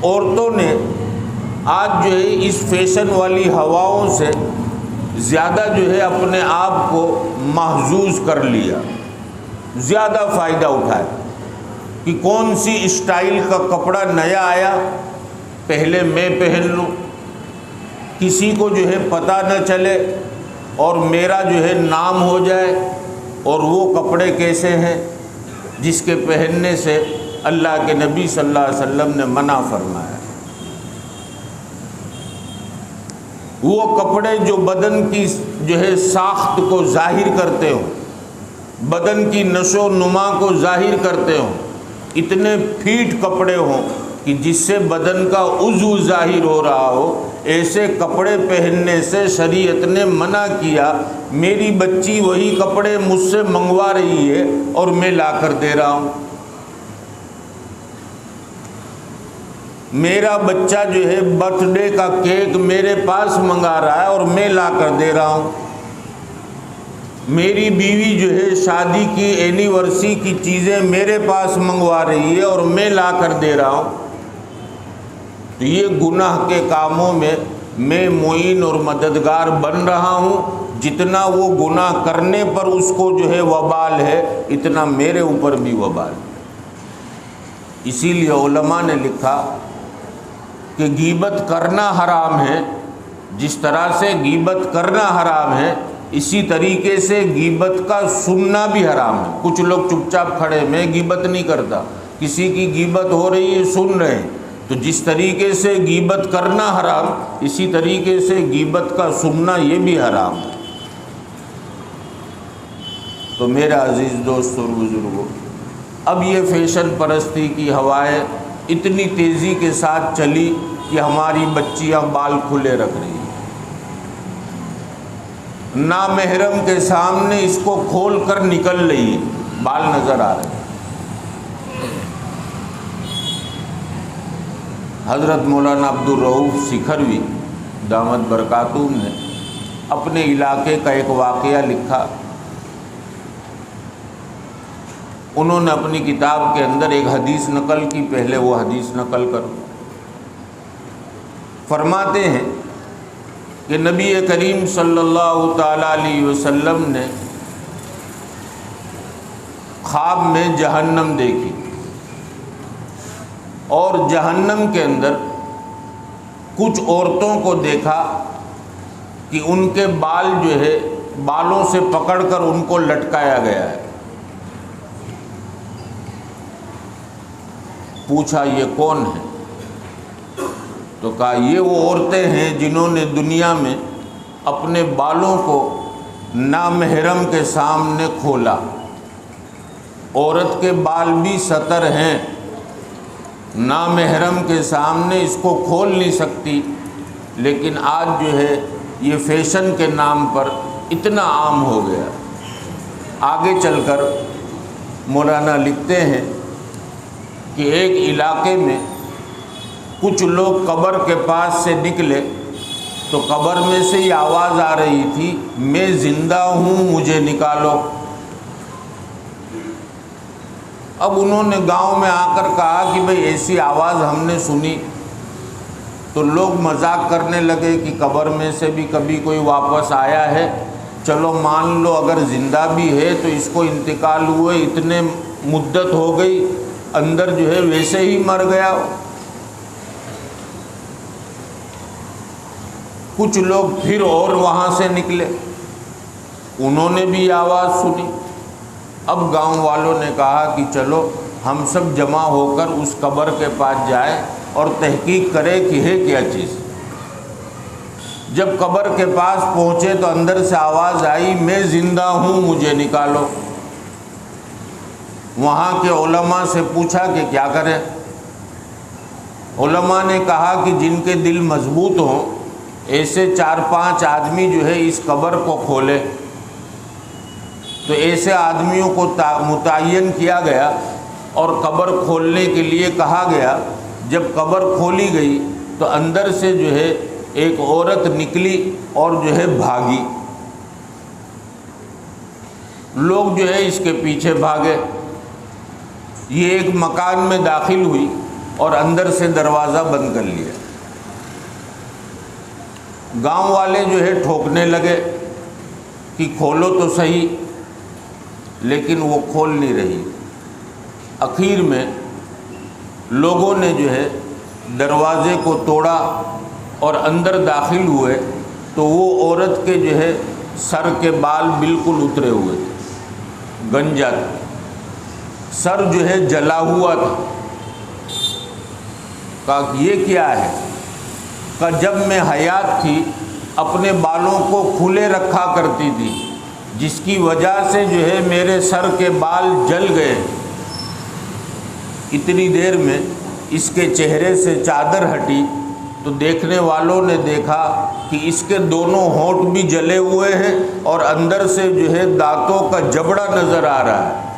عورتوں نے آج جو ہے اس فیشن والی ہواؤں سے زیادہ جو ہے اپنے آپ کو محظوظ کر لیا، زیادہ فائدہ اٹھایا کہ کون سی اسٹائل کا کپڑا نیا آیا پہلے میں پہن لوں، کسی کو جو ہے پتہ نہ چلے اور میرا جو ہے نام ہو جائے۔ اور وہ کپڑے کیسے ہیں جس کے پہننے سے اللہ کے نبی صلی اللہ علیہ وسلم نے منع فرمایا؟ وہ کپڑے جو بدن کی جو ہے ساخت کو ظاہر کرتے ہوں، بدن کی نشو و نما کو ظاہر کرتے ہوں، اتنے فیٹ کپڑے ہوں کہ جس سے بدن کا عضو ظاہر ہو رہا ہو، ایسے کپڑے پہننے سے شریعت نے منع کیا۔ میری بچی وہی کپڑے مجھ سے منگوا رہی ہے اور میں لا کر دے رہا ہوں، میرا بچہ جو ہے برتھ ڈے کا کیک میرے پاس منگا رہا ہے اور میں لا کر دے رہا ہوں، میری بیوی جو ہے شادی کی اینیورسری کی چیزیں میرے پاس منگوا رہی ہے اور میں لا کر دے رہا ہوں۔ تو یہ گناہ کے کاموں میں معین اور مددگار بن رہا ہوں۔ جتنا وہ گناہ کرنے پر اس کو جو ہے وبال ہے، اتنا میرے اوپر بھی وبال ہے۔ اسی لیے علماء نے لکھا کہ غیبت کرنا حرام ہے، جس طرح سے غیبت کرنا حرام ہے اسی طریقے سے غیبت کا سننا بھی حرام ہے۔ کچھ لوگ چپ چاپ کھڑے، میں غیبت نہیں کرتا، کسی کی غیبت ہو رہی ہے سن رہے ہیں، تو جس طریقے سے غیبت کرنا حرام، اسی طریقے سے غیبت کا سننا یہ بھی حرام ہے۔ تو میرا عزیز دوست اور بزرگوں، اب یہ فیشن پرستی کی ہوائیں اتنی تیزی کے ساتھ چلی کہ ہماری بچیاں بال کھلے رکھ رہی ہیں، نامحرم کے سامنے اس کو کھول کر نکل رہی ہے، بال نظر آ رہے ہیں۔ حضرت مولانا عبدالرؤوف سکھروی دامت برکاتہم نے اپنے علاقے کا ایک واقعہ لکھا۔ انہوں نے اپنی کتاب کے اندر ایک حدیث نقل کی، پہلے وہ حدیث نقل کروں۔ فرماتے ہیں کہ نبی کریم صلی اللہ تعالی علیہ وسلم نے خواب میں جہنم دیکھی، اور جہنم کے اندر کچھ عورتوں کو دیکھا کہ ان کے بال جو ہے بالوں سے پکڑ کر ان کو لٹکایا گیا ہے۔ پوچھا یہ کون ہے؟ تو کہا یہ وہ عورتیں ہیں جنہوں نے دنیا میں اپنے بالوں کو نامحرم کے سامنے کھولا۔ عورت کے بال بھی سطر ہیں، نامحرم کے سامنے اس کو کھول نہیں سکتی، لیکن آج جو ہے یہ فیشن کے نام پر اتنا عام ہو گیا۔ آگے چل کر مولانا لکھتے ہیں کہ ایک علاقے میں کچھ لوگ قبر کے پاس سے نکلے تو قبر میں سے یہ آواز آ رہی تھی، میں زندہ ہوں مجھے نکالو۔ اب انہوں نے گاؤں میں آ کر کہا کہ بھئی ایسی آواز ہم نے سنی، تو لوگ مذاق کرنے لگے کہ قبر میں سے بھی کبھی کوئی واپس آیا ہے، چلو مان لو اگر زندہ بھی ہے تو اس کو انتقال ہوئے اتنے مدت ہو گئی، اندر جو ہے ویسے ہی مر گیا۔ کچھ لوگ پھر اور وہاں سے نکلے، انہوں نے بھی آواز سنی۔ اب گاؤں والوں نے کہا کہ چلو ہم سب جمع ہو کر اس قبر کے پاس جائیں اور تحقیق کریں کہ ہے کیا چیز۔ جب قبر کے پاس پہنچے تو اندر سے آواز آئی، میں زندہ ہوں مجھے نکالو۔ وہاں کے علماء سے پوچھا کہ کیا کریں؟ علماء نے کہا کہ جن کے دل مضبوط ہوں ایسے 4-5 آدمی جو ہے اس قبر کو کھولے۔ تو ایسے آدمیوں کو متعین کیا گیا اور قبر کھولنے کے لیے کہا گیا۔ جب قبر کھولی گئی تو اندر سے جو ہے ایک عورت نکلی اور جو ہے بھاگی۔ لوگ جو ہے اس کے پیچھے بھاگے۔ یہ ایک مکان میں داخل ہوئی اور اندر سے دروازہ بند کر لیا۔ گاؤں والے جو ہے ٹھوکنے لگے کہ کھولو تو صحیح، لیکن وہ کھول نہیں رہی۔ اخیر میں لوگوں نے جو ہے دروازے کو توڑا اور اندر داخل ہوئے تو وہ عورت کے جو ہے سر کے بال بالکل اترے ہوئے تھے، گنجا تھا، سر جو ہے جلا ہوا تھا۔ کہا یہ کیا ہے؟ کہا جب میں حیات تھی اپنے بالوں کو کھلے رکھا کرتی تھی، جس کی وجہ سے جو ہے میرے سر کے بال جل گئے۔ اتنی دیر میں اس کے چہرے سے چادر ہٹی تو دیکھنے والوں نے دیکھا کہ اس کے دونوں ہونٹ بھی جلے ہوئے ہیں اور اندر سے جو ہے دانتوں کا جبڑا نظر آ رہا ہے۔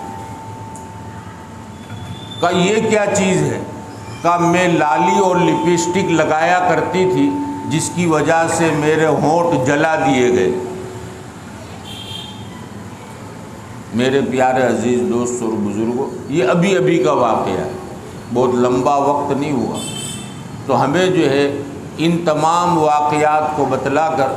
کہا یہ کیا چیز ہے؟ کہا میں لالی اور لپسٹک لگایا کرتی تھی، جس کی وجہ سے میرے ہونٹ جلا دیے گئے۔ میرے پیارے عزیز دوست اور بزرگوں، یہ ابھی ابھی کا واقعہ ہے، بہت لمبا وقت نہیں ہوا۔ تو ہمیں جو ہے ان تمام واقعات کو بتلا کر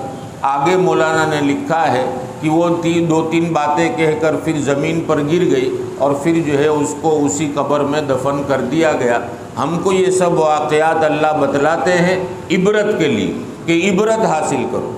آگے مولانا نے لکھا ہے کہ وہ دو تین باتیں کہہ کر پھر زمین پر گر گئی اور پھر جو ہے اس کو اسی قبر میں دفن کر دیا گیا۔ ہم کو یہ سب واقعات اللہ بتلاتے ہیں عبرت کے لیے کہ عبرت حاصل کرو،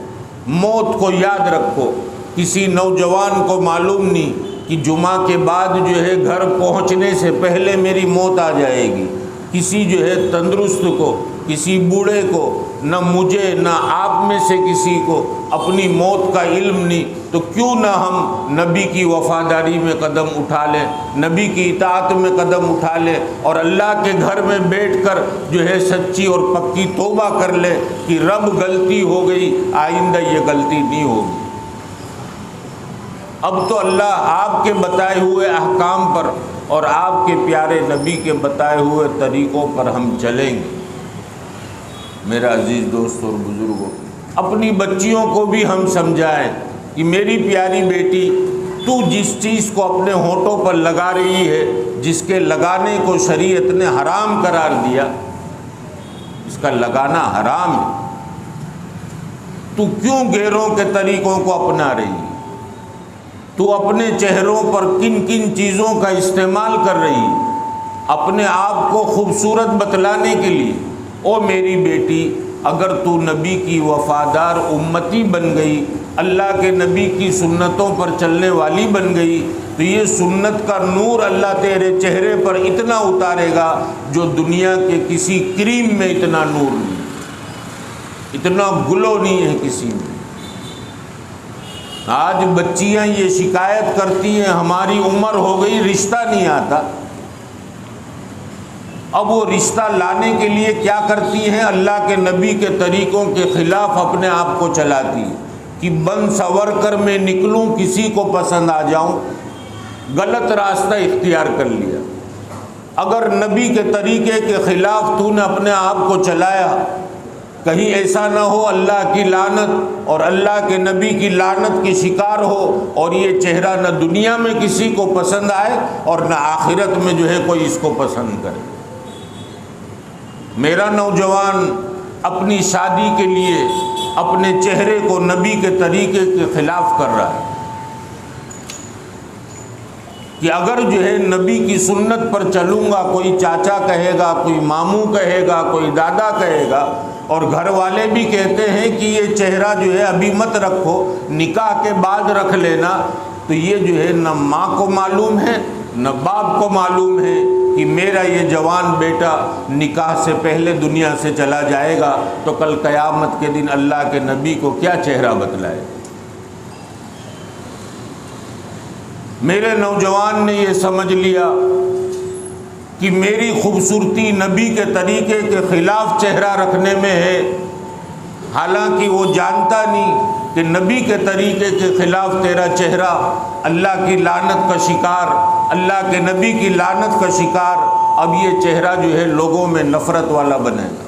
موت کو یاد رکھو۔ کسی نوجوان کو معلوم نہیں کہ جمعہ کے بعد جو ہے گھر پہنچنے سے پہلے میری موت آ جائے گی۔ کسی جو ہے تندرست کو، کسی بوڑھے کو، نہ مجھے نہ آپ میں سے کسی کو اپنی موت کا علم نہیں، تو کیوں نہ ہم نبی کی وفاداری میں قدم اٹھا لیں، نبی کی اطاعت میں قدم اٹھا لیں اور اللہ کے گھر میں بیٹھ کر جو ہے سچی اور پکی توبہ کر لیں کہ رب غلطی ہو گئی، آئندہ یہ غلطی نہیں ہوگی۔ اب تو اللہ آپ کے بتائے ہوئے احکام پر اور آپ کے پیارے نبی کے بتائے ہوئے طریقوں پر ہم چلیں گے۔ میرا عزیز دوست اور بزرگوں، اپنی بچیوں کو بھی ہم سمجھائیں کہ میری پیاری بیٹی، تو جس چیز کو اپنے ہونٹوں پر لگا رہی ہے، جس کے لگانے کو شریعت نے حرام قرار دیا، اس کا لگانا حرام ہے، تو کیوں غیروں کے طریقوں کو اپنا رہی ہے؟ تو اپنے چہروں پر کن کن چیزوں کا استعمال کر رہی ہے اپنے آپ کو خوبصورت بتلانے کے لیے؟ او میری بیٹی، اگر تو نبی کی وفادار امتی بن گئی، اللہ کے نبی کی سنتوں پر چلنے والی بن گئی، تو یہ سنت کا نور اللہ تیرے چہرے پر اتنا اتارے گا جو دنیا کے کسی کریم میں اتنا نور نہیں، اتنا گلو نہیں ہے کسی میں۔ آج بچیاں یہ شکایت کرتی ہیں ہماری عمر ہو گئی، رشتہ نہیں آتا۔ اب وہ رشتہ لانے کے لیے کیا کرتی ہیں؟ اللہ کے نبی کے طریقوں کے خلاف اپنے آپ کو چلاتی ہیں کہ بن سور کر میں نکلوں، کسی کو پسند آ جاؤں۔ غلط راستہ اختیار کر لیا۔ اگر نبی کے طریقے کے خلاف تو نے اپنے آپ کو چلایا، کہیں ایسا نہ ہو اللہ کی لعنت اور اللہ کے نبی کی لعنت کی شکار ہو اور یہ چہرہ نہ دنیا میں کسی کو پسند آئے اور نہ آخرت میں جو ہے کوئی اس کو پسند کرے۔ میرا نوجوان اپنی شادی کے لیے اپنے چہرے کو نبی کے طریقے کے خلاف کر رہا ہے کہ اگر جو ہے نبی کی سنت پر چلوں گا، کوئی چاچا کہے گا، کوئی ماموں کہے گا، کوئی دادا کہے گا، اور گھر والے بھی کہتے ہیں کہ یہ چہرہ جو ہے ابھی مت رکھو، نکاح کے بعد رکھ لینا، تو یہ جو ہے نہ ماں کو معلوم ہے نہ باپ کو معلوم ہے کہ میرا یہ جوان بیٹا نکاح سے پہلے دنیا سے چلا جائے گا تو کل قیامت کے دن اللہ کے نبی کو کیا چہرہ بتلائے۔ میرے نوجوان نے یہ سمجھ لیا کہ میری خوبصورتی نبی کے طریقے کے خلاف چہرہ رکھنے میں ہے، حالانکہ وہ جانتا نہیں کہ نبی کے طریقے کے خلاف تیرا چہرہ اللہ کی لعنت کا شکار، اللہ کے نبی کی لعنت کا شکار، اب یہ چہرہ جو ہے لوگوں میں نفرت والا بنے گا۔